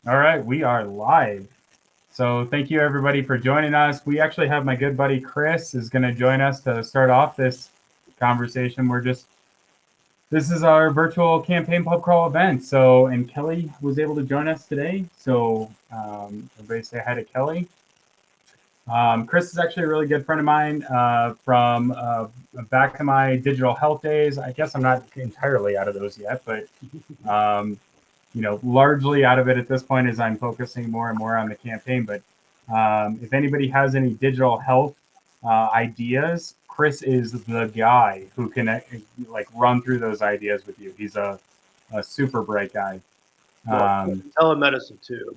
All right, we are live. So thank you everybody for joining us. We actually have my good buddy Chris is going to join us to start off this conversation. This is our virtual campaign pub crawl event. So and Kelly was able to join us today. So everybody say hi to Kelly. Chris is actually a really good friend of mine from back in my digital health days. I guess I'm not entirely out of those yet, but um, largely out of it at this point as I'm focusing more and more on the campaign. But if anybody has any digital health ideas, Chris is the guy who can like run through those ideas with you. He's a super bright guy. Well, Um, telemedicine too.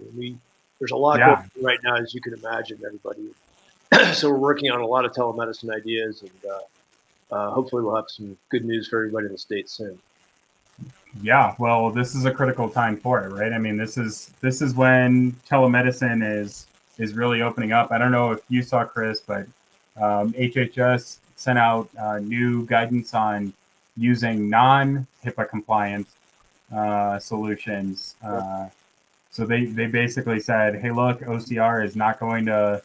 There's a lot going yeah, on right now, as you can imagine, everybody. So we're working on a lot of telemedicine ideas, and hopefully we'll have some good news for everybody in the state soon. yeah. Well, this is a critical time for it, right? I mean, this is when telemedicine is really opening up. I don't know if you saw Chris, but HHS sent out new guidance on using non-HIPAA compliant solutions. Yep. So they basically said, hey, look, OCR is not going to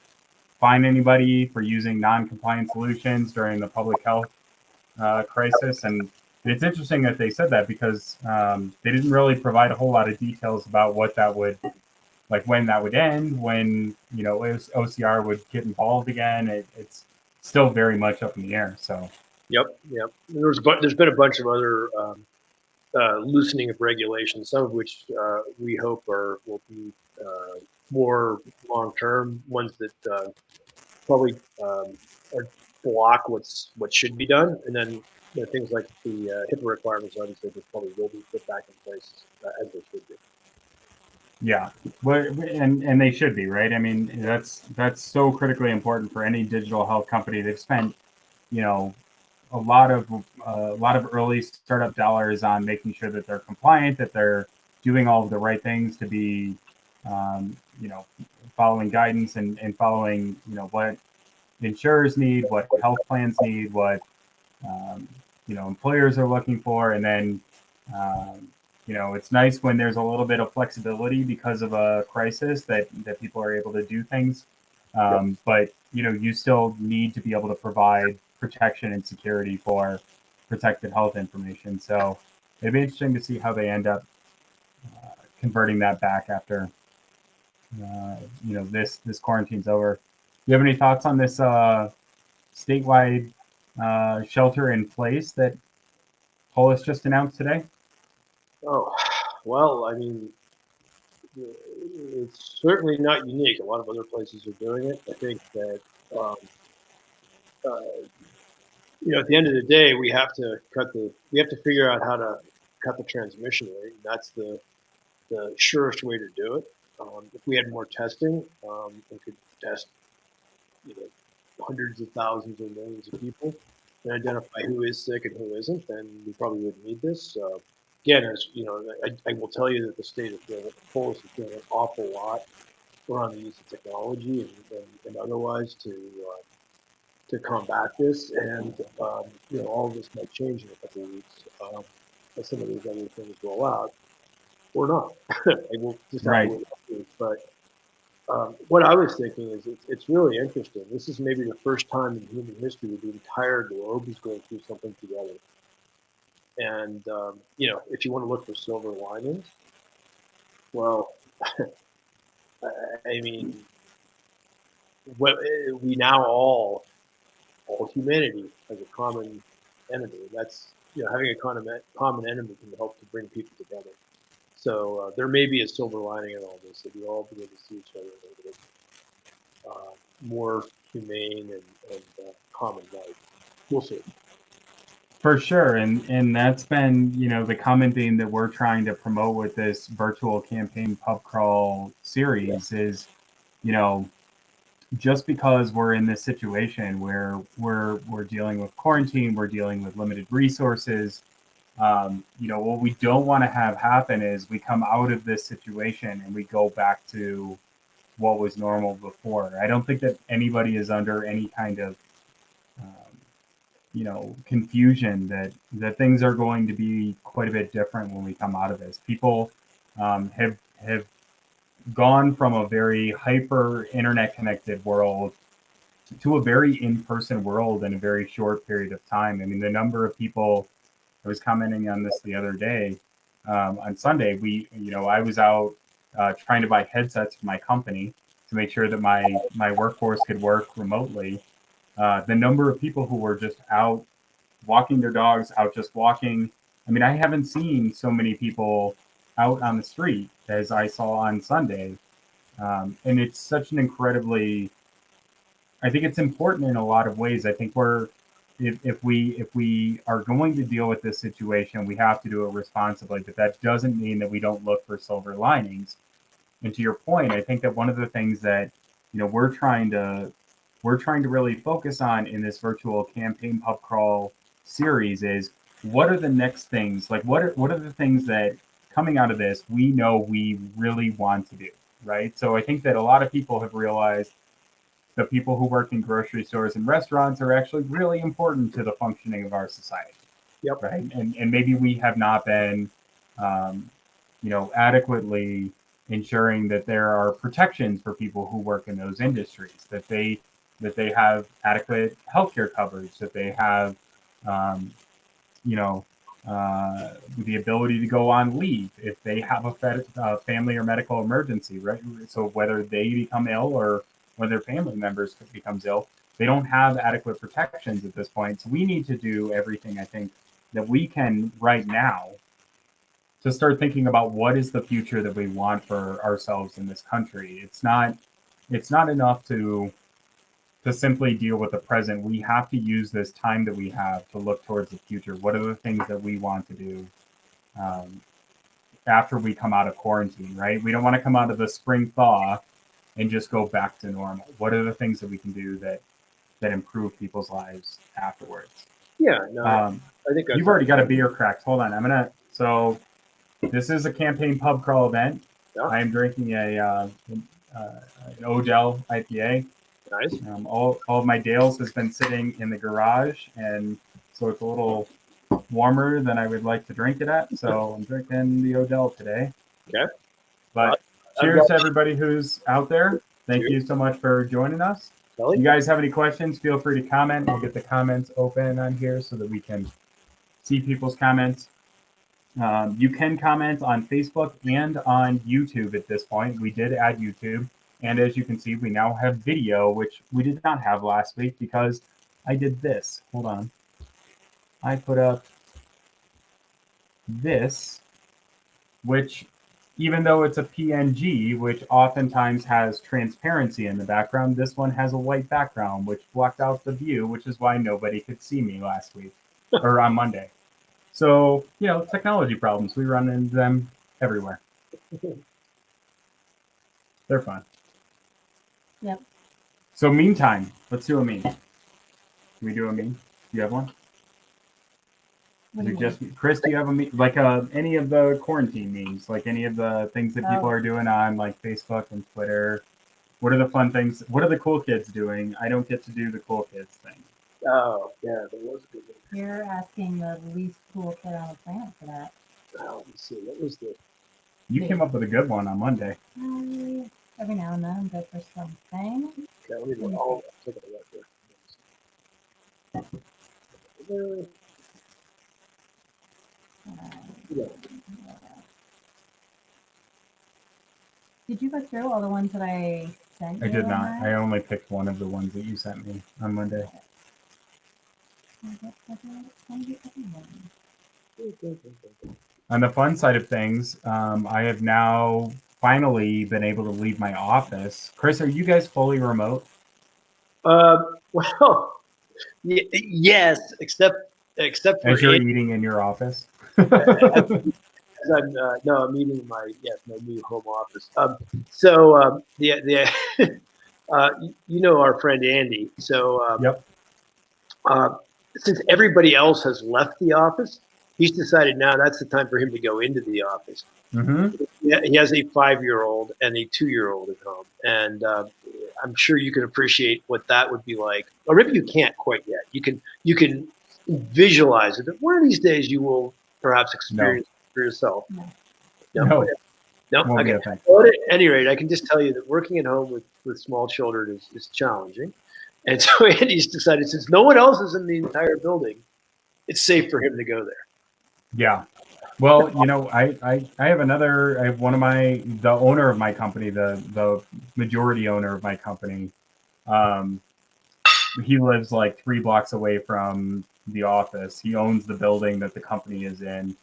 fine anybody for using non-compliant solutions during the public health crisis. And it's interesting that they said that because they didn't really provide a whole lot of details about what that would like when that would end, when OCR would get involved again. It's still very much up in the air. So Yep. There's been a bunch of other loosening of regulations, some of which we hope will be more long term, ones that probably are block what should be done, and then things like the HIPAA requirements, obviously, just probably will be put back in place as they should be. yeah, and they should be, right. I mean, that's so critically important for any digital health company. They've spent you know a lot of early startup dollars on making sure that they're compliant, that they're doing all of the right things to be, um, you know, following guidance and following, what insurers need, what health plans need, what um, employers are looking for, and then it's nice when there's a little bit of flexibility because of a crisis that people are able to do things, Yep. but you still need to be able to provide protection and security for protected health information. So it'd be interesting to see how they end up converting that back after this quarantine's over. Do you have any thoughts on this statewide shelter in place that Polis just announced today? Oh, well, I mean, it's certainly not unique. A lot of other places are doing it. I think that um, uh, at the end of the day, we have to figure out how to cut the transmission rate. And that's the surest way to do it. If we had more testing, we could test you know hundreds of thousands or millions of people and identify who is sick and who isn't, then we probably wouldn't need this. Again, as you know, I will tell you that the state is doing, Polis is doing an awful lot around the use of technology and otherwise to combat this. And all of this might change in a couple of weeks as some of these other things roll out, or not. I will just have to Right. wait. But what I was thinking is it's really interesting. This is maybe the first time in human history that the entire globe is going through something together. And if you want to look for silver linings, well, I mean, what we now all humanity has a common enemy. That's having a common enemy can help to bring people together. So there may be a silver lining in all this that we all begin to see each other in a little more humane and common life. We'll see. For sure, and that's been the common theme that we're trying to promote with this virtual campaign pub crawl Yeah. series is, you know, just because we're in this situation where we're dealing with quarantine, we're dealing with limited resources. What we don't want to have happen is we come out of this situation and we go back to what was normal before. I don't think that anybody is under any kind of um, confusion that things are going to be quite a bit different when we come out of this. People have gone from a very hyper internet connected world to a very in-person world in a very short period of time. I mean, the number of people, I was commenting on this the other day, on Sunday, I was out trying to buy headsets for my company to make sure that my workforce could work remotely. The number of people who were just out walking their dogs, out just walking. I mean, I haven't seen so many people out on the street as I saw on Sunday. And it's such an incredibly, I think it's important in a lot of ways. I think if we are going to deal with this situation, we have to do it responsibly. But that doesn't mean that we don't look for silver linings. And to your point, I think that one of the things that we're trying to really focus on in this virtual campaign pub crawl series is what are the next things? Like what are the things that coming out of this we know we really want to do, right? So I think that a lot of people have realized the people who work in grocery stores and restaurants are actually really important to the functioning of our society. Yep. Right. And maybe we have not been, adequately ensuring that there are protections for people who work in those industries, that they have adequate healthcare coverage, that they have, um, you know, the ability to go on leave if they have a family or medical emergency, right? So whether they become ill or when their family members becomes ill, they don't have adequate protections at this point. So we need to do everything I think that we can right now to start thinking about what is the future that we want for ourselves in this country. It's not enough to simply deal with the present. We have to use this time that we have to look towards the future. What are the things that we want to do um, after we come out of quarantine, right? We don't want to come out of the spring thaw and just go back to normal. What are the things that we can do that improve people's lives afterwards? Yeah, no, I think You've already got a beer cracked. Hold on. So this is a campaign pub crawl event. Yeah. I am drinking an Odell IPA. Nice. All of my Dales has been sitting in the garage, and so it's a little warmer than I would like to drink it at. So I'm drinking the Odell today. Okay. But cheers to everybody who's out there. Thank you so much for joining us. Kelly? You guys have any questions, feel free to comment. We'll get the comments open on here so that we can see people's comments. You can comment on Facebook and on YouTube at this point. We did add YouTube. And as you can see, we now have video, which we did not have last week because I did this. Hold on. I put up this, which even though it's a PNG, which oftentimes has transparency in the background, this one has a white background, which blocked out the view, which is why nobody could see me last week or on Monday. So, technology problems, we run into them everywhere. They're fun. Yep. So meantime, let's do a meme. Can we do a meme? Do you have one? Chris, do you have a meme? Like any of the quarantine memes, like any of the things that people are doing on like Facebook and Twitter? What are the fun things? What are the cool kids doing? I don't get to do the cool kids thing. Oh, yeah, there was a good one. You're asking the least cool kid on the planet for that. Let me see. What was the... You came up with a good one on Monday. Every now and then I'm good for something. Okay, let me look. I'll take a look here. Did you go through all the ones that I sent you? I did not. I only picked one of the ones that you sent me on Monday. On the fun side of things, I have now finally been able to leave my office. Chris, are you guys fully remote? Well, yes, except for as you're eating in your office. I'm eating in my new home office. Our friend Andy. So yep. Since everybody else has left the office, he's decided now that's the time for him to go into the office. Mm-hmm. Yeah, he has a 5-year-old and a 2-year-old at home, and I'm sure you can appreciate what that would be like. Or maybe you can't quite yet. You can visualize it. One of these days, you will perhaps experience it for yourself. No. No, Won't be okay. a thing. Well, at any rate, I can just tell you that working at home with small children is challenging. And so Andy's decided, since no one else is in the entire building, it's safe for him to go there. Yeah. Well, I have another. I have the owner of my company, the majority owner of my company. Um, he lives like 3 blocks away from the office. He owns the building that the company is in.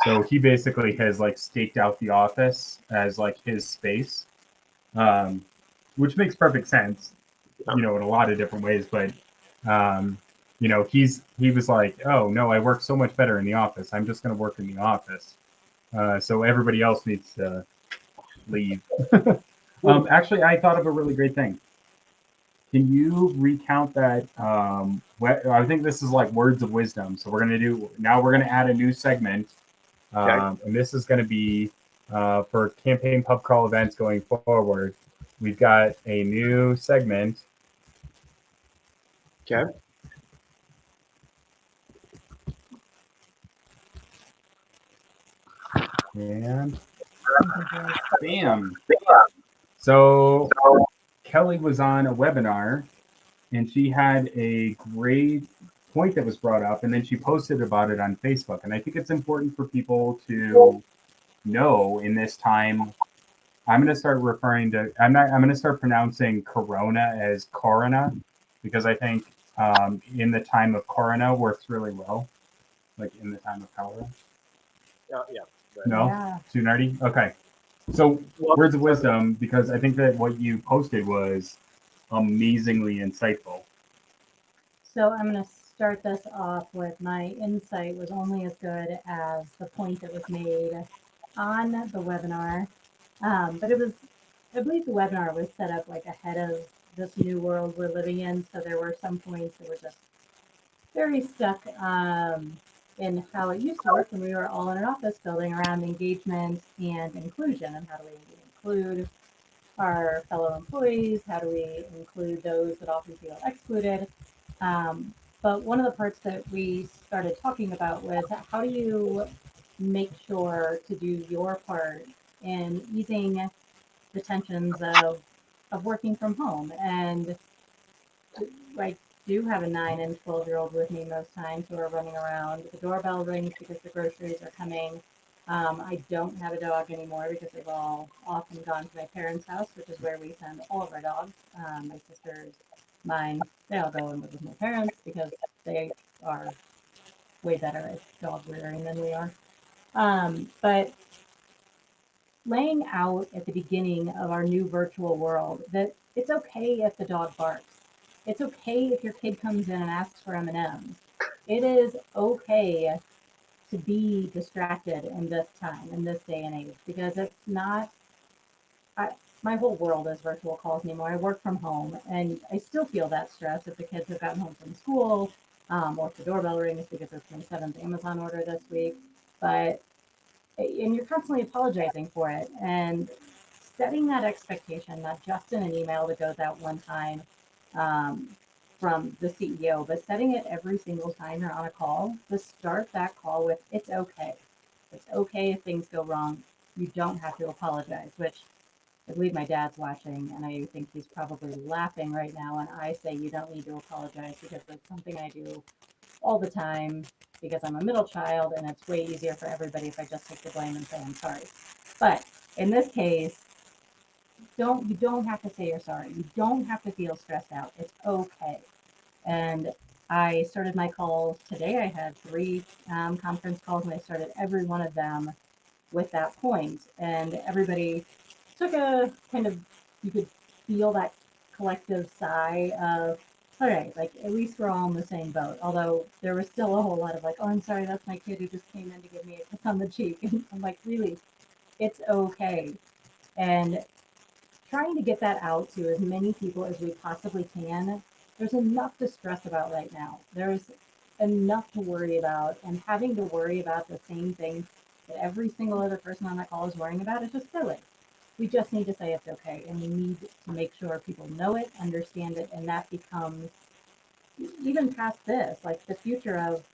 So he basically has like staked out the office as like his space, um, which makes perfect sense, in a lot of different ways. But um, he was like, oh no, I work so much better in the office. I'm just going to work in the office. So everybody else needs to leave. Actually, I thought of a really great thing. Can you recount that? I think this is like words of wisdom. So we're gonna add a new segment, Okay. and this is gonna be for campaign pub crawl events going forward. We've got a new segment. Okay. And bam. So Kelly was on a webinar and she had a great point that was brought up and then she posted about it on Facebook. And I think it's important for people to know in this time. I'm going to start I'm going to start pronouncing Corona as Corona because I think in the time of Corona works really well. Like in the time of cholera. Yeah. Right. No? Yeah. Too nerdy? Okay. So words of wisdom, because I think that what you posted was amazingly insightful. So I'm going to start this off with my insight was only as good as the point that was made on the webinar. But I believe the webinar was set up like ahead of this new world we're living in. So there were some points that were just very stuck in how it used to work when we were all in an office building around engagement and inclusion and how do we include our fellow employees, how do we include those that often feel excluded. But one of the parts that we started talking about was how do you make sure to do your part in easing the tensions of working from home. And I do have a 9 and 12-year-old with me most times who are running around. The doorbell rings because the groceries are coming. I don't have a dog anymore because they've all off and gone to my parents' house, which is where we send all of our dogs. My sisters, mine, they all go and live with my parents because they are way better at dog rearing than we are. But laying out at the beginning of our new virtual world that it's okay if the dog barks. It's okay if your kid comes in and asks for M&Ms. It is okay to be distracted in this time, in this day and age, because it's not, my whole world is virtual calls anymore. I work from home and I still feel that stress if the kids have gotten home from school or if the doorbell rings because it's my 7th Amazon order this week. And you're constantly apologizing for it and setting that expectation, not just in an email that goes out one time um, from the CEO, but setting it every single time you're on a call to start that call with, it's okay. It's okay if things go wrong. You don't have to apologize, which I believe my dad's watching and I think he's probably laughing right now. And I say, you don't need to apologize because it's something I do all the time because I'm a middle child and it's way easier for everybody if I just take the blame and say I'm sorry. But in this case, you don't have to say you're sorry. You don't have to feel stressed out. It's okay. And I started my calls today. I had 3 conference calls and I started every one of them with that point. And everybody took a kind of, you could feel that collective sigh of, all right, like at least we're all in the same boat. Although there was still a whole lot of like, oh, I'm sorry, that's my kid who just came in to give me a kiss on the cheek. And I'm like, really, it's okay. And trying to get that out to as many people as we possibly can. There's enough to stress about right now. There's enough to worry about, and having to worry about the same thing that every single other person on that call is worrying about is just silly. We just need to say it's okay, and we need to make sure people know it, understand it, and that becomes even past this, like the future of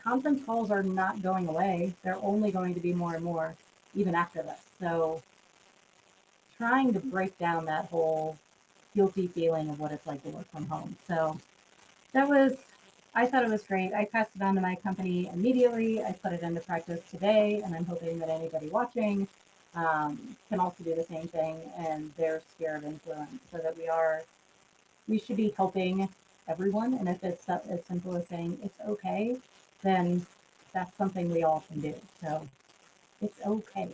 conference calls are not going away. They're only going to be more and more, even after this. So trying to break down that whole guilty feeling of what it's like to work from home. So that was, I thought it was great. I passed it on to my company immediately. I put it into practice today, and I'm hoping that anybody watching can also do the same thing in their sphere of influence, so that we should be helping everyone. And if it's as simple as saying it's okay, then that's something we all can do. So it's okay.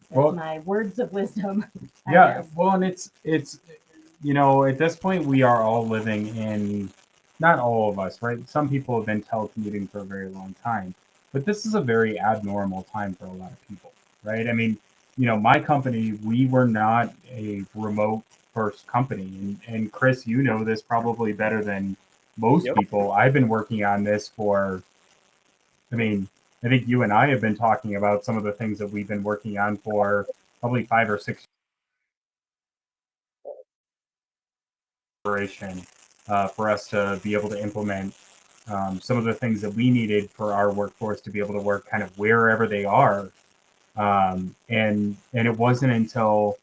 That's Well, my words of wisdom. I yeah, guess. well, and it's at this point we are all living in, not all of us, right? Some people have been telecommuting for a very long time, but this is a very abnormal time for a lot of people, right? I mean, my company, we were not a remote first company, and Chris, you know this probably better than most Yep. people. I've been working on this for, I mean, I think you and I have been talking about some of the things that we've been working on for probably 5 or 6 operation, for us to be able to implement some of the things that we needed for our workforce to be able to work kind of wherever they are. And it wasn't until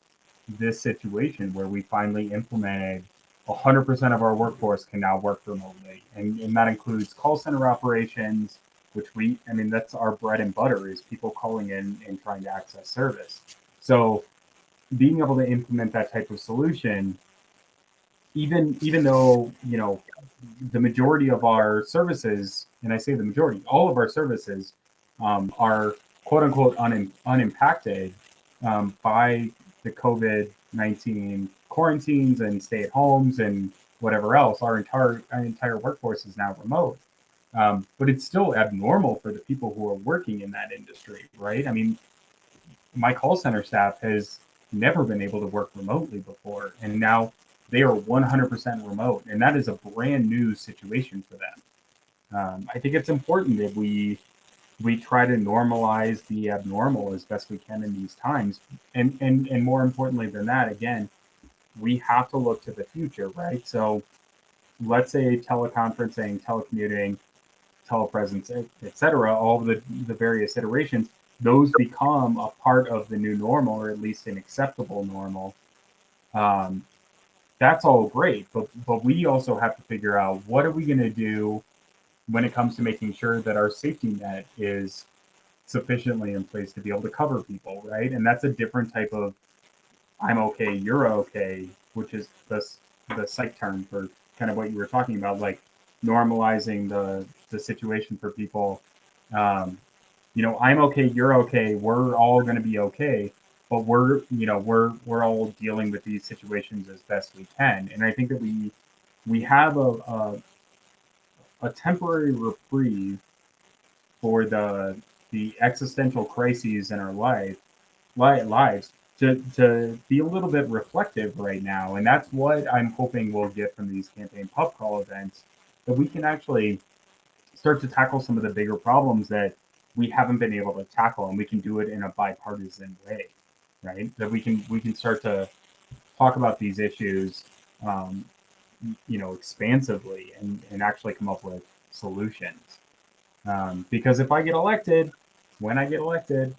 this situation where we finally implemented 100% of our workforce can now work remotely, and that includes call center operations, which I mean, that's our bread and butter, is people calling in and trying to access service. So being able to implement that type of solution, even though the majority of our services, and I say the majority, all of our services are quote unquote unimpacted by the COVID-19 quarantines and stay at homes and whatever else. Our entire workforce is now remote. But it's still abnormal for the people who are working in that industry, right? I mean, my call center staff has never been able to work remotely before, and now they are 100% remote, and that is a brand new situation for them. I think it's important that we try to normalize the abnormal as best we can in these times, and more importantly than that, again, we have to look to the future, right? So let's say teleconferencing, telecommuting, telepresence, etc., all of the various iterations, those become a part of the new normal, or at least an acceptable normal. Um, that's all great, but we also have to figure out what are we going to do when it comes to making sure that our safety net is sufficiently in place to be able to cover people, right? And that's a different type of "I'm okay, you're okay," which is the psych term for kind of what you were talking about, like normalizing the situation for people. Um, I'm okay, you're okay, we're all going to be okay, but we're all dealing with these situations as best we can. And I think that we have a temporary reprieve for the existential crises in our lives to be a little bit reflective right now. And that's what I'm hoping we'll get from these campaign pub crawl events, that we can actually start to tackle some of the bigger problems that we haven't been able to tackle, and we can do it in a bipartisan way, right? That we can start to talk about these issues, um, expansively, and actually come up with solutions. Because if I get elected, when I get elected,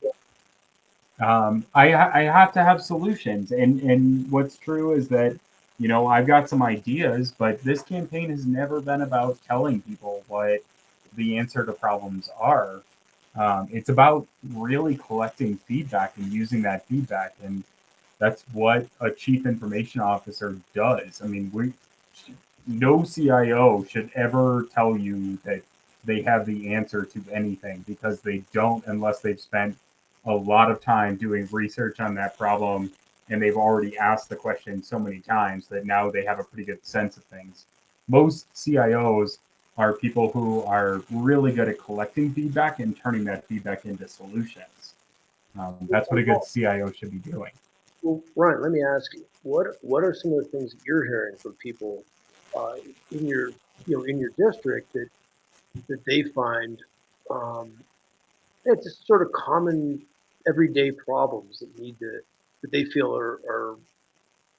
I have to have solutions. And what's true is that I've got some ideas, but this campaign has never been about telling people what the answer to problems are. It's about really collecting feedback and using that feedback, and that's what a chief information officer does. I mean, no CIO should ever tell you that they have the answer to anything, because they don't, unless they've spent a lot of time doing research on that problem, and they've already asked the question so many times that now they have a pretty good sense of things. Most CIOs are people who are really good at collecting feedback and turning that feedback into solutions. That's what a good CIO should be doing. Well, Ryan, let me ask you, what are some of the things that you're hearing from people uh, in your in your district that they find just sort of common everyday problems that they feel are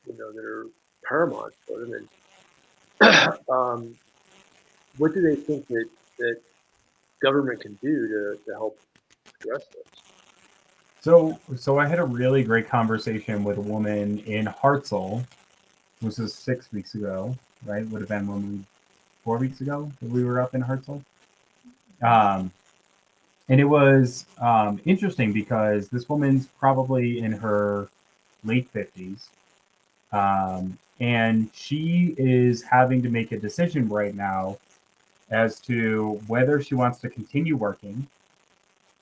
that are paramount for them, and what do they think that government can do to help address those? So I had a really great conversation with a woman in Hartzell. This was 6 weeks ago, right? Would have been when we 4 weeks ago that we were up in Hartzell. Um, and it was interesting because this woman's probably in her late 50s. And she is having to make a decision right now as to whether she wants to continue working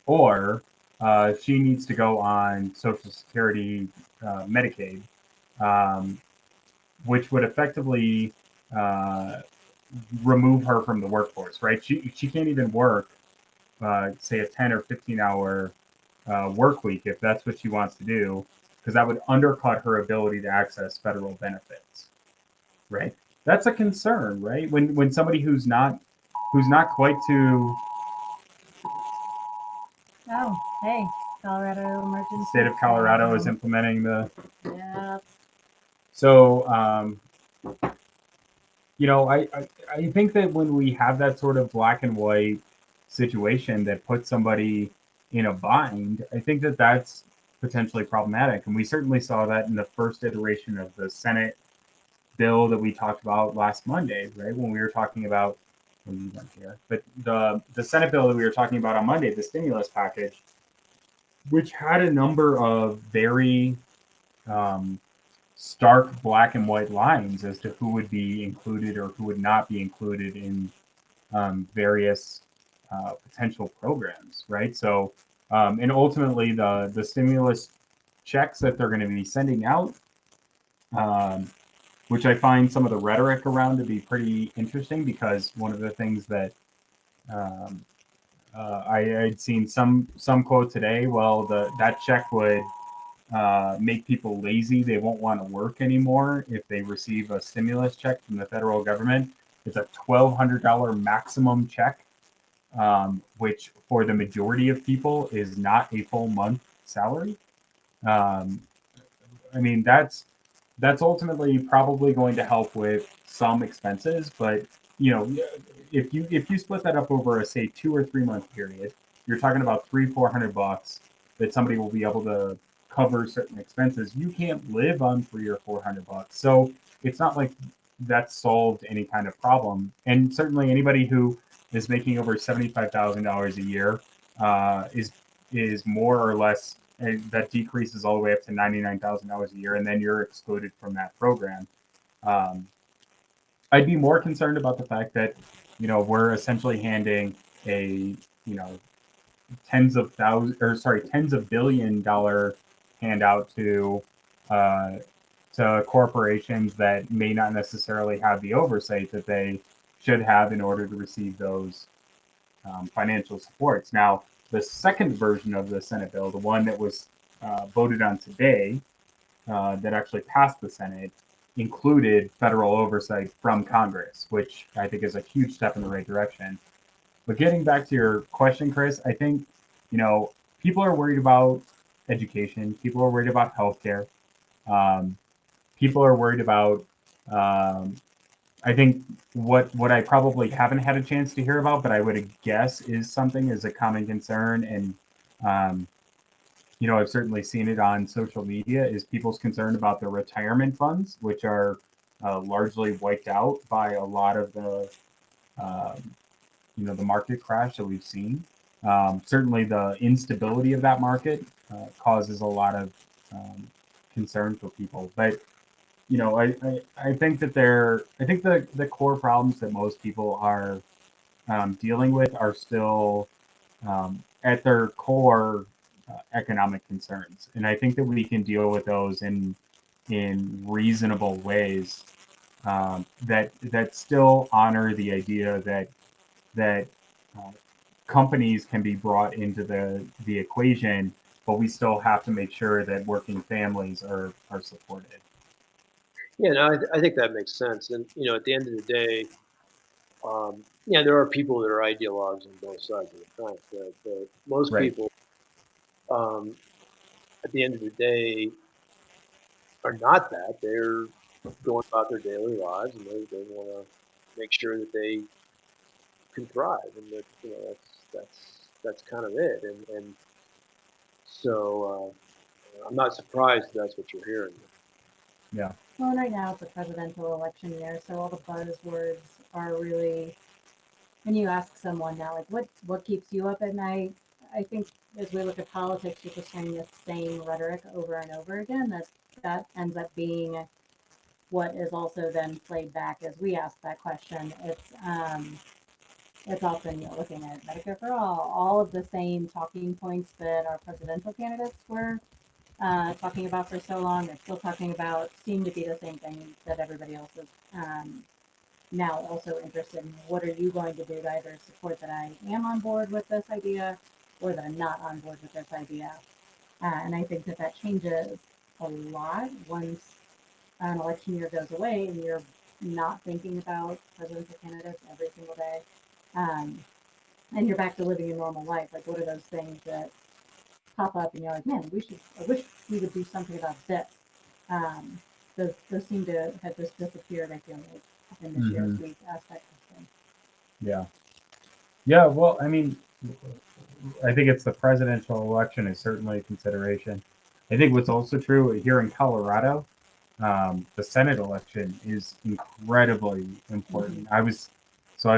or she needs to go on Social Security, Medicaid, um, which would effectively uh, remove her from the workforce, right? She can't even work, say, a 10 or 15 hour work week if that's what she wants to do, because that would undercut her ability to access federal benefits, right? That's a concern, right? When somebody who's not quite to Oh, hey, Colorado the emergency. state of Colorado is plan. implementing the. Yep. So, I think that when we have that sort of black and white situation that puts somebody in a bind, I think that that's potentially problematic. And we certainly saw that in the first iteration of the Senate bill that we talked about last Monday, right? When we were talking about, when you weren't here, but the Senate bill that we were talking about on Monday, the stimulus package, which had a number of very um, stark black and white lines as to who would be included or who would not be included in various potential programs, right? So, and ultimately, the stimulus checks that they're going to be sending out, um, which I find some of the rhetoric around to be pretty interesting, because one of the things that um, I'd seen some quote today, well, that check would make people lazy. They won't want to work anymore if they receive a stimulus check from the federal government. It's a $1,200 maximum check, which for the majority of people is not a full month salary. Um, I mean, that's ultimately probably going to help with some expenses, but you know, if you split that up over a, say, 2 or 3 month period, you're talking about 300-400 bucks that somebody will be able to cover certain expenses. You can't live on 300 or 400 bucks, so it's not like that solved any kind of problem. And certainly anybody who is making over $75,000 a year is more or less, and that decreases all the way up to $99,000 a year, and then you're excluded from that program. Um, I'd be more concerned about the fact that we're essentially handing a you know tens of billion-dollar handout uh, to corporations that may not necessarily have the oversight that they should have in order to receive those financial supports. Now, the second version of the Senate bill, the one that was voted on today, that actually passed the Senate, included federal oversight from Congress, which I think is a huge step in the right direction. But getting back to your question, Chris, I think people are worried about education. People are worried about healthcare. Um, People are worried about um, I think what I probably haven't had a chance to hear about, but I would guess is something is a common concern, and um, I've certainly seen it on social media, is people's concern about their retirement funds, which are largely wiped out by a lot of um, the market crash that we've seen. Certainly, the instability of that market causes a lot of concern for people, but I think that I think the core problems that most people are dealing with are still at their core economic concerns, and I think that we can deal with those in reasonable ways that still honor the idea that uh, companies can be brought into the equation, but we still have to make sure that working families are supported. Yeah, no, I think that makes sense. And at the end of the day, yeah, there are people that are ideologues on both sides of the fence. But most Right. people, um, at the end of the day, are not that. They're going about their daily lives, and they want to make sure that they can thrive, and that that's kind of it. And So I'm not surprised that's what you're hearing. Yeah. Well, and right now it's a presidential election year, so all the buzzwords are really. When you ask someone now, like, what keeps you up at night? I think as we look at politics, you're just hearing the same rhetoric over and over again. That ends up being what is also then played back as we ask that question. It's often, looking at Medicare for all of the same talking points that our presidential candidates were talking about for so long. They're still talking about, seem to be the same thing that everybody else is now also interested in. What are you going to do to either support that I am on board with this idea or that I'm not on board with this idea? And I think that changes a lot once an election year goes away and you're not thinking about presidential candidates every single day. And you're back to living your normal life. Like, what are those things that pop up and you're like, man, I wish we would do something about this. Those seem to have just disappeared, I feel like, in this year as we asked that question. Yeah. Yeah. Well, I mean, I think it's the presidential election is certainly a consideration. I think what's also true here in Colorado, the Senate election is incredibly important. I've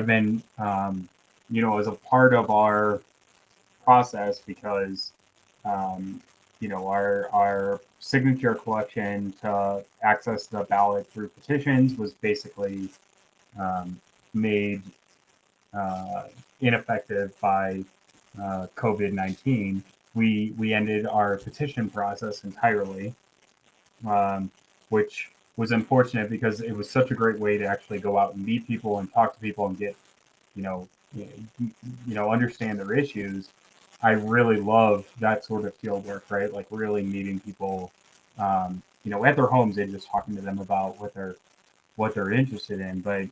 been, as a part of our process because, um, our signature collection to access the ballot through petitions was basically made uh, ineffective by COVID-19. We ended our petition process entirely, which was unfortunate because it was such a great way to actually go out and meet people and talk to people and get, you know, understand their issues. I really love that sort of field work, right? Like really meeting people, at their homes and just talking to them about what they're interested in. But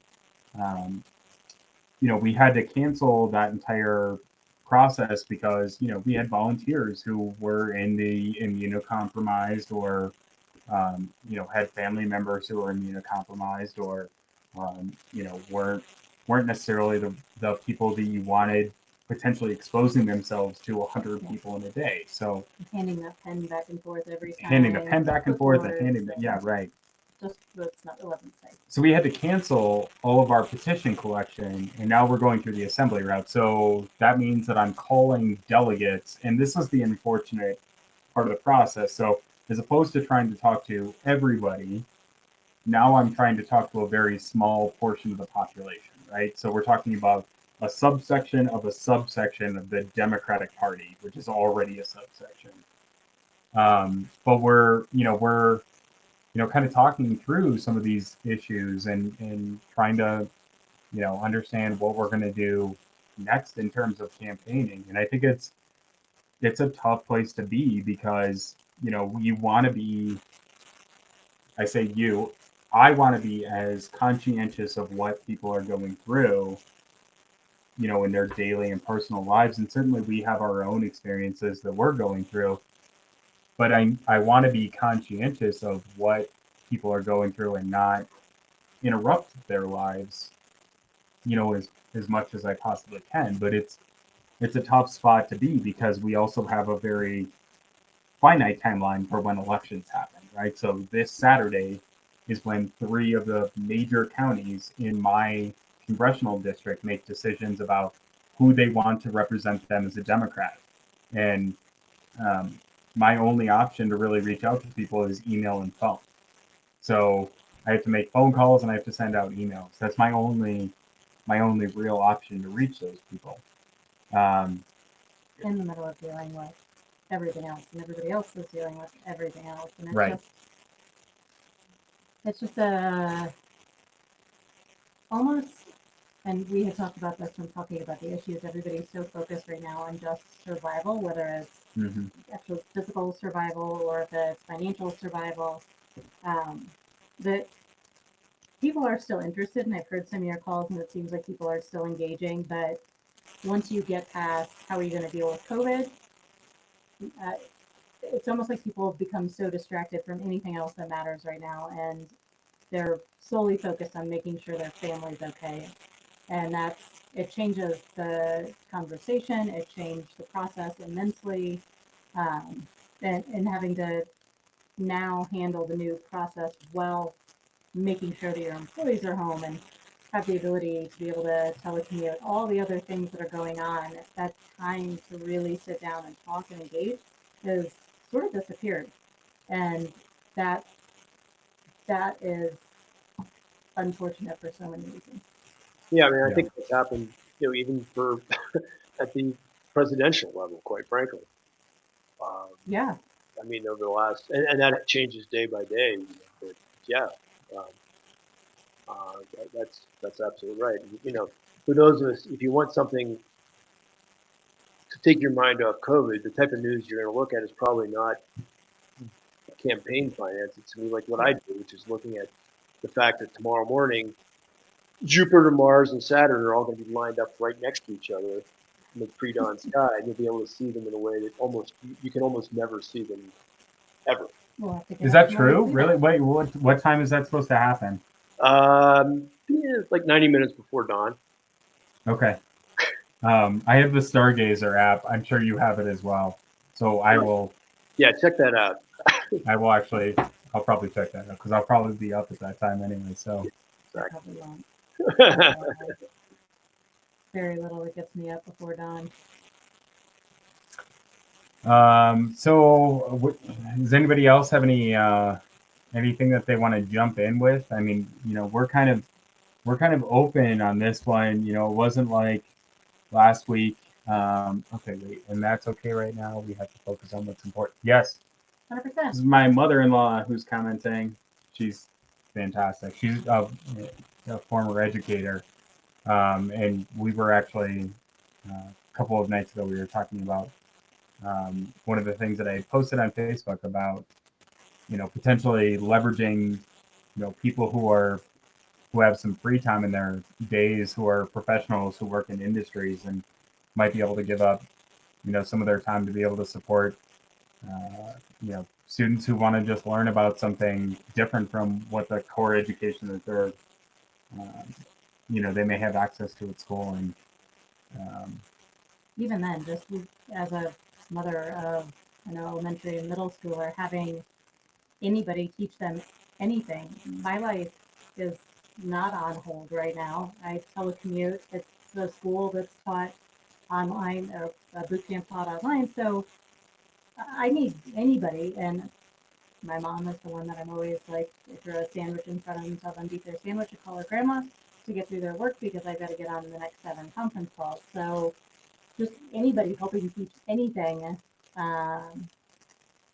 um, we had to cancel that entire process because we had volunteers who were in the immunocompromised or had family members who were immunocompromised or weren't necessarily the people that you wanted potentially exposing themselves to 100 people in a day. So handing that pen back and forth every time. Handing the pen back and forth and handing the, yeah, right. Just it wasn't safe. So we had to cancel all of our petition collection, and now we're going through the assembly route. So that means that I'm calling delegates, and this is the unfortunate part of the process. So as opposed to trying to talk to everybody, now I'm trying to talk to a very small portion of the population, right? So we're talking about a subsection of the Democratic Party, which is already a subsection. But we're kind of talking through some of these issues and trying to, understand what we're going to do next in terms of campaigning. And I think it's a tough place to be because, you want to be, I want to be as conscientious of what people are going through, in their daily and personal lives. And certainly we have our own experiences that we're going through, but I want to be conscientious of what people are going through and not interrupt their lives, as much as I possibly can. But it's a tough spot to be because we also have a very finite timeline for when elections happen, right? So this Saturday is when 3 of the major counties in my congressional district make decisions about who they want to represent them as a Democrat. And my only option to really reach out to people is email and phone. So I have to make phone calls and I have to send out emails. That's my only real option to reach those people. In the middle of dealing with everything else, and everybody else is dealing with everything else, and it's just almost. And we had talked about this when talking about the issues. Everybody's so focused right now on just survival, whether it's actual physical survival or if it's financial survival. That people are still interested, and I've heard some of your calls, and it seems like people are still engaging. But once you get past how are you going to deal with COVID, it's almost like people have become so distracted from anything else that matters right now, and they're solely focused on making sure their family's okay. And it changes the conversation. It changed the process immensely. and having to now handle the new process while making sure that your employees are home and have the ability to be able to telecommute, all the other things that are going on, that time to really sit down and talk and engage has sort of disappeared. And that that is unfortunate for so many reasons. Yeah, I mean, I Yeah. think what's happened, even for at the presidential level, quite frankly. Um, Yeah. I mean, over the last, and that changes day by day. But yeah, um, that's absolutely right. For those of us, if you want something to take your mind off COVID, the type of news you're going to look at is probably not campaign finance. It's going to be like what I do, which is looking at the fact that tomorrow morning, Jupiter, Mars, and Saturn are all going to be lined up right next to each other in the pre-dawn sky, and you'll be able to see them in a way that you can almost never see them ever. We'll have to get Is out that more and true? see Really? that. Wait, what time is that supposed to happen? Yeah, it's like 90 minutes before dawn. Okay. I have the Stargazer app. I'm sure you have it as well. So I will Check that out. actually, I'll probably check that out because I'll probably be up at that time anyway. So, I Exactly. probably won't. Very little that gets me up before dawn. does anybody else have anything that they want to jump in with? I mean, we're kind of open on this one. It wasn't like last week. Okay, wait, and that's okay right now. We have to focus on what's important. Yes, 100%. this is my mother-in-law who's commenting. She's fantastic. She's a former educator, and we were actually a couple of nights ago. We were talking about one of the things that I posted on Facebook about potentially leveraging people who have some free time in their days, who are professionals who work in industries and might be able to give up some of their time to be able to support students who want to just learn about something different from what the core education that they're they may have access to at school. And Even then, just as a mother of an elementary and middle schooler, having anybody teach them anything. My life is not on hold right now. I telecommute. It's the school that's taught online, or a boot camp taught online. So I need anybody. And my mom is the one that I'm always like, if you're a sandwich in front of them, tell them to eat their sandwich, and call her grandma to get through their work because I've got to get on to the next 7 conference calls. So just anybody helping teach anything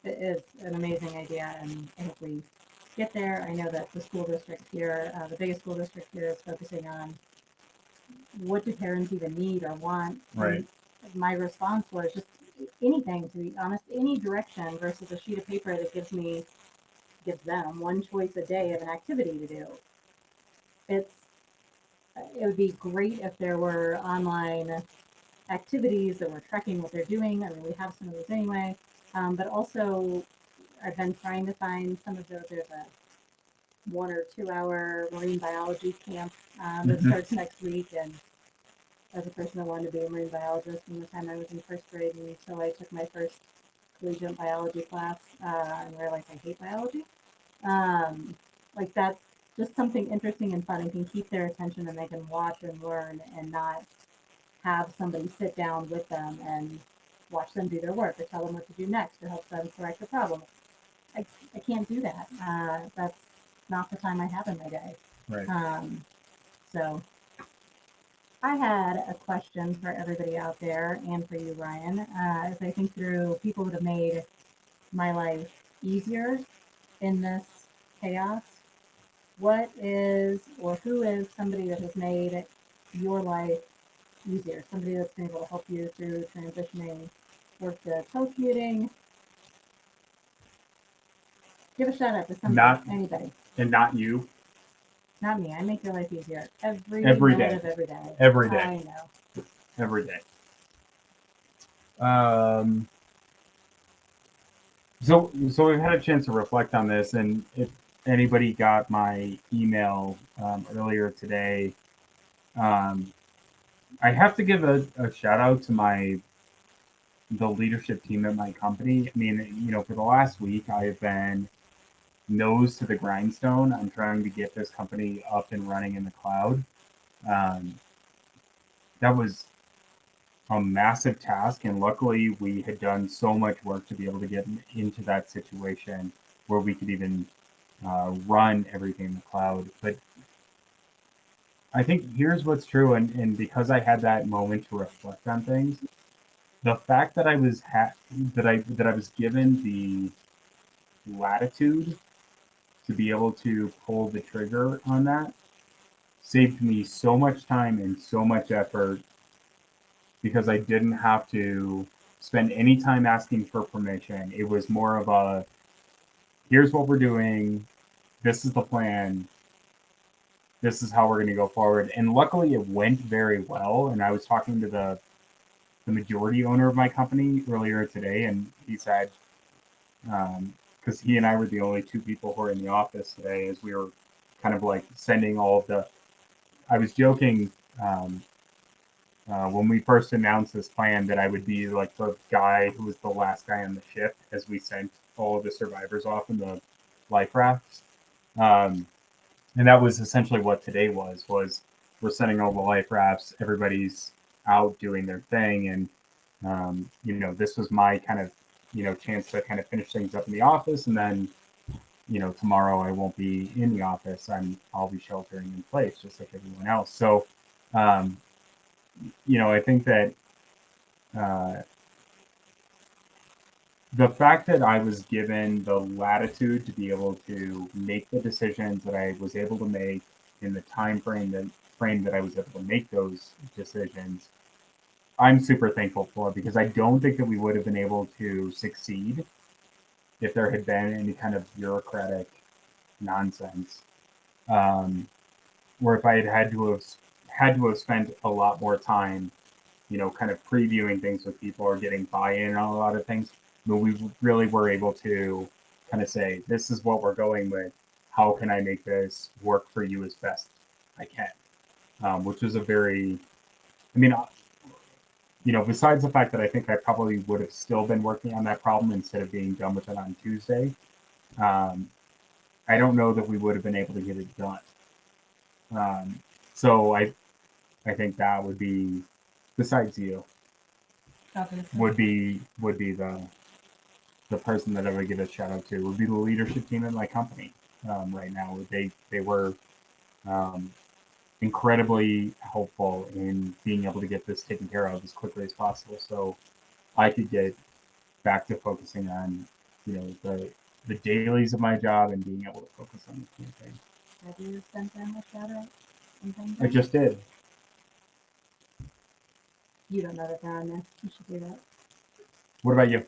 is an amazing idea, and I hope we get there. I know that the school district here, the biggest school district here, is focusing on what do parents even need or want. Right. And my response was just anything, to be honest, any direction versus a sheet of paper that gives them one choice a day of an activity to do. It would be great if there were online activities that were tracking what they're doing. I mean, we have some of those anyway, but also I've been trying to find some of those. There's a 1 or 2 hour marine biology camp that starts next week, and as a person that wanted to be a marine biologist from the time I was in first grade until I took my first collegiate biology class and realized I hate biology. Like that's just something interesting and fun and can keep their attention, and they can watch and learn and not have somebody sit down with them and watch them do their work or tell them what to do next or help them correct the problem. I can't do that. That's not the time I have in my day. Right. So I had a question for everybody out there and for you, Ryan, as I think through people that have made my life easier in this chaos. What is, or who is somebody that has made your life easier? Somebody that's been able to help you through transitioning work to telecommuting? Give a shout out to somebody, anybody. And not you. Not me. I make your life easier every Every minute day. of every day. Every day. I know. Every day. So we've had a chance to reflect on this, and if anybody got my email earlier today, I have to give a shout out to my the leadership team at my company. I mean, for the last week, I have been nose to the grindstone. I'm trying to get this company up and running in the cloud. Um, that was a massive task, and luckily we had done so much work to be able to get into that situation where we could even run everything in the cloud. But I think here's what's true, and because I had that moment to reflect on things, the fact that that I was given the latitude to be able to pull the trigger on that saved me so much time and so much effort because I didn't have to spend any time asking for permission. It was more of a here's what we're doing, this is the plan, this is how we're going to go forward. And luckily, it went very well. And I was talking to the majority owner of my company earlier today, and he said, because he and I were the only two people who were in the office today, as we were kind of like sending all of the. I was joking when we first announced this plan that I would be like the guy who was the last guy on the ship as we sent all of the survivors off in the life rafts. And that was essentially what today was we're sending all the life rafts, everybody's out doing their thing, and this was my kind of chance to kind of finish things up in the office, and then tomorrow I won't be in the office. I'll be sheltering in place just like everyone else. So I think that the fact that I was given the latitude to be able to make the decisions that I was able to make in the frame that I was able to make those decisions, I'm super thankful for, because I don't think that we would have been able to succeed if there had been any kind of bureaucratic nonsense, or if I had to have spent a lot more time, kind of previewing things with people or getting buy-in on a lot of things. But we really were able to kind of say, this is what we're going with. How can I make this work for you as best I can? Which is a very, I mean, besides the fact that I think I probably would have still been working on that problem instead of being done with it on Tuesday, I don't know that we would have been able to get it done. So I think that would be, besides you, would be the person that I would give a shout out to would be the leadership team at my company right now. They were incredibly helpful in being able to get this taken care of as quickly as possible, so I could get back to focusing on the dailies of my job and being able to focus on the campaign. Have you sent them a shout out? I just did. You don't know that they're on there. You should do that. What about you?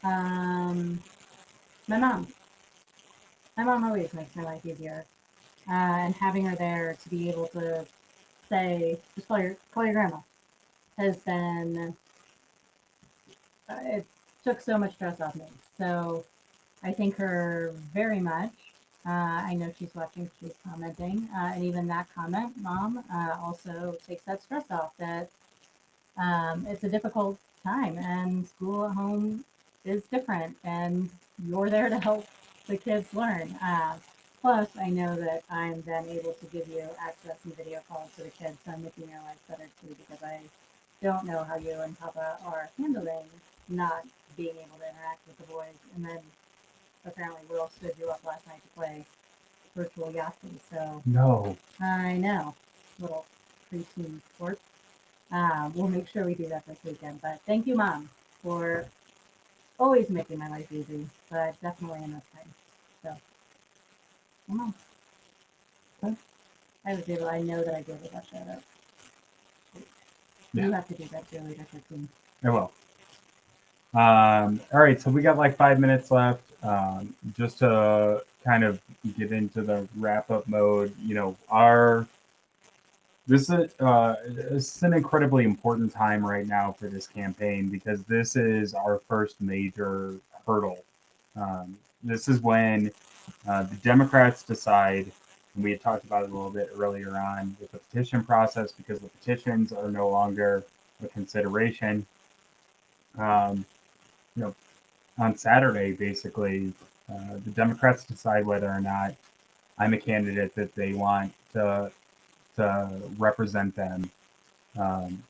My mom. My mom always makes my life easier. And having her there to be able to say, just call your grandma, has been, it took so much stress off me. So I thank her very much. I know she's watching, she's commenting, and even that comment, Mom, also takes that stress off, that it's a difficult time and school at home is different, and you're there to help the kids learn. Plus, I know that I'm then able to give you access and video calls to the kids, so I'm making your life better too, because I don't know how you and Papa are handling not being able to interact with the boys. And then apparently Will stood you up last night to play virtual Yahtzee, so No. I know, little preteen sport. We'll make sure we do that this weekend. But thank you, Mom, for always making my life easy, but definitely in this time. So, Mom. Okay. I know that I gave it that shout out. Yeah. You have to do that too later, 15. I will. All right, so we got like 5 minutes left. Just to kind of get into the wrap up mode, this is an incredibly important time right now for this campaign, because this is our first major hurdle. This is when the Democrats decide, and we had talked about it a little bit earlier on with the petition process, because the petitions are no longer a consideration. um, you know, on Saturday, basically, the Democrats decide whether or not I'm a candidate that they want to represent them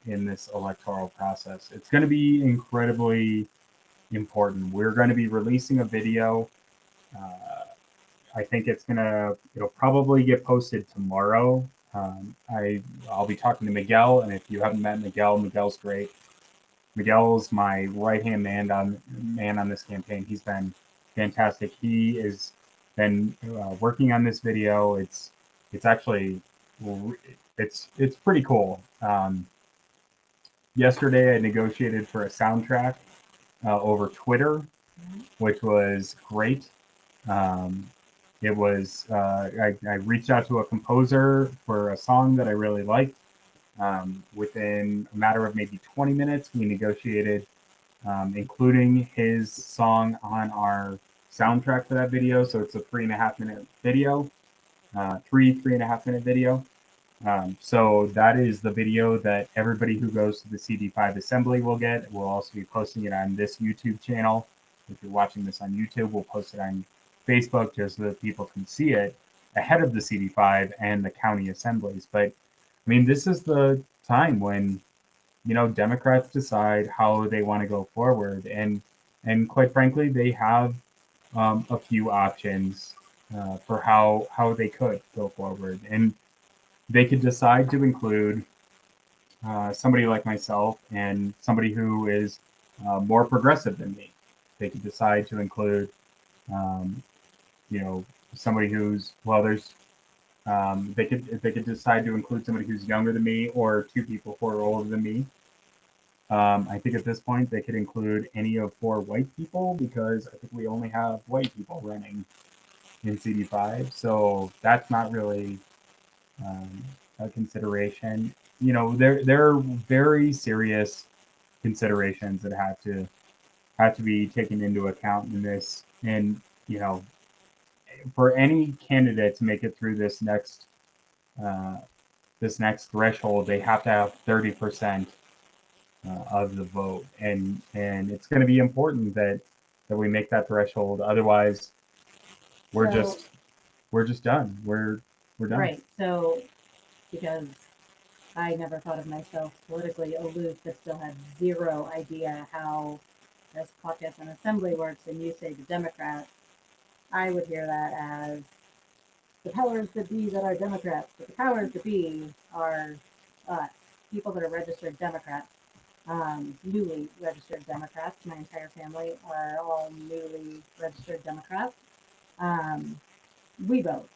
in this electoral process. It's going to be incredibly important. We're going to be releasing a video. I think it'll probably get posted tomorrow. I'll be talking to Miguel, and if you haven't met Miguel, Miguel's great. Miguel's my right hand man on this campaign. He's been fantastic. He has been working on this video. It's actually it's pretty cool. Yesterday, I negotiated for a soundtrack over Twitter, which was great. Um, it was I reached out to a composer for a song that I really liked. Within a matter of maybe 20 minutes, we negotiated including his song on our soundtrack for that video. So it's a 3.5 minute video, three and a half minute video. So that is the video that everybody who goes to the CD5 assembly will get. We'll also be posting it on this YouTube channel. If you're watching this on YouTube, we'll post it on Facebook just so that people can see it ahead of the CD5 and the county assemblies. But I mean, this is the time when, Democrats decide how they want to go forward. And quite frankly, they have a few options for how they could go forward. And they could decide to include somebody like myself and somebody who is more progressive than me. They could decide to include, somebody who's they could decide to include somebody who's younger than me or two people who are older than me. I think at this point they could include any of 4 white people because I think we only have white people running in CD5, so that's not really a consideration. There are very serious considerations that have to be taken into account in this, and for any candidate to make it through this next threshold, they have to have 30% of the vote, and it's going to be important that we make that threshold. Otherwise, we're So- just done. We're done. Right. So, because I never thought of myself politically aloof, but still had zero idea how this caucus and assembly works, and you say the Democrats, I would hear that as the powers that be that are Democrats, but the powers that be are us, people that are registered Democrats, newly registered Democrats. My entire family are all newly registered Democrats. We vote.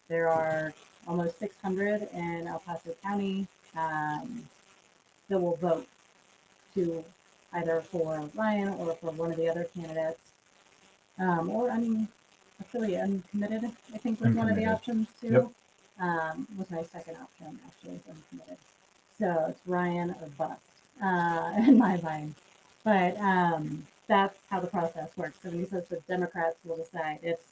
There are almost 600 in El Paso County that will vote to either for Ryan or for one of the other candidates. Or actually uncommitted, I think was one of the Uncommitted. options too. Was my second option actually, is uncommitted. So it's Ryan or bust in my mind. But that's how the process works. So when he says the Democrats will decide, it's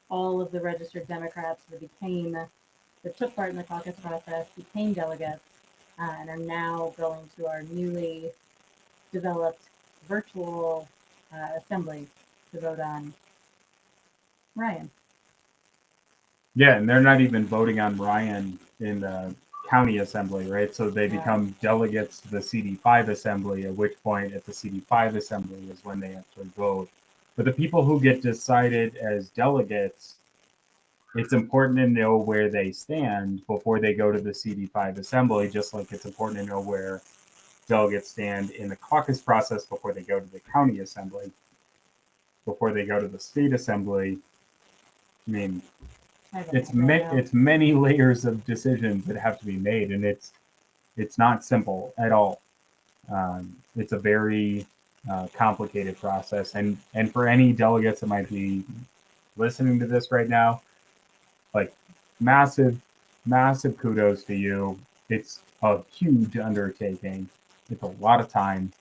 all of the registered Democrats that took part in the caucus process, became delegates, and are now going to our newly developed virtual assembly to vote on Ryan. Yeah, and they're not even voting on Ryan in the county assembly, right? So they become delegates to the CD5 assembly, at which point at the CD5 assembly is when they actually vote. But the people who get decided as delegates, it's important to know where they stand before they go to the CD5 assembly, just like it's important to know where delegates stand in the caucus process before they go to the county assembly, before they go to the state assembly. I mean, it's many layers of decisions that have to be made, and it's not simple at all. It's a very complicated process, and for any delegates that might be listening to this right now, like massive kudos to you. It's a huge undertaking. It's a lot of time.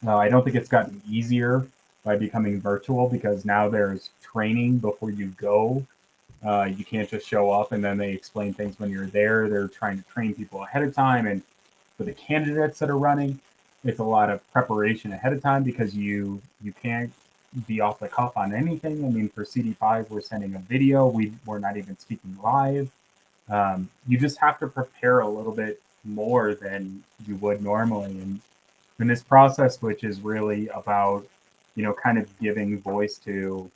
I don't think it's gotten easier by becoming virtual because now there's training before you go. You can't just show up and then they explain things when you're there. They're trying to train people ahead of time, and for the candidates that are running, it's a lot of preparation ahead of time because you can't be off the cuff on anything. I mean, for CD5, we're sending a video. We're not even speaking live. You just have to prepare a little bit more than you would normally. And in this process, which is really about, kind of giving voice to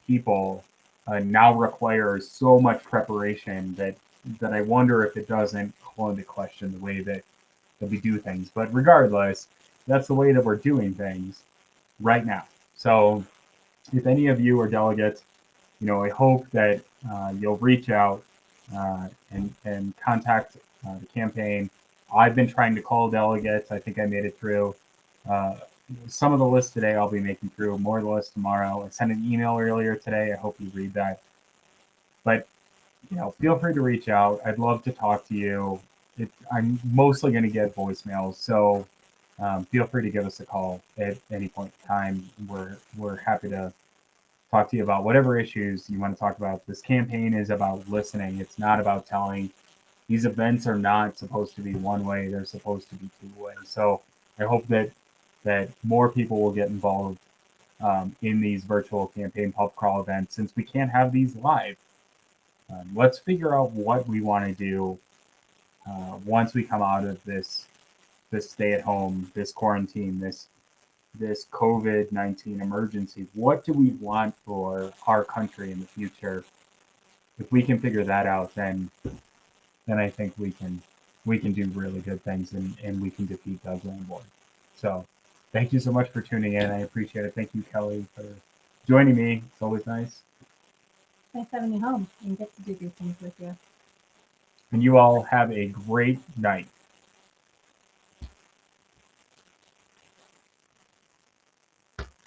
people, now requires so much preparation that I wonder if it doesn't call into question the way that we do things. But regardless, that's the way that we're doing things right now. So if any of you are delegates, I hope that you'll reach out and contact the campaign. I've been trying to call delegates. I think I made it through. Uh, some of the list today I'll be making through, more of the list tomorrow. I sent an email earlier today. I hope you read that. But feel free to reach out. I'd love to talk to you. I'm mostly going to get voicemails, so feel free to give us a call at any point in time. We're happy to talk to you about whatever issues you want to talk about. This campaign is about listening. It's not about telling. These events are not supposed to be one way. They're supposed to be two ways. So I hope that more people will get involved in these virtual campaign pub crawl events since we can't have these live. Let's figure out what we want to do once we come out of this stay at home, this quarantine, this COVID-19 emergency. What do we want for our country in the future? If we can figure that out, then I think we can do really good things and we can defeat Doug Lamborn. So thank you so much for tuning in. I appreciate it. Thank you, Kelly, for joining me. It's always nice. Nice having you home and get to do these things with you. And you all have a great night.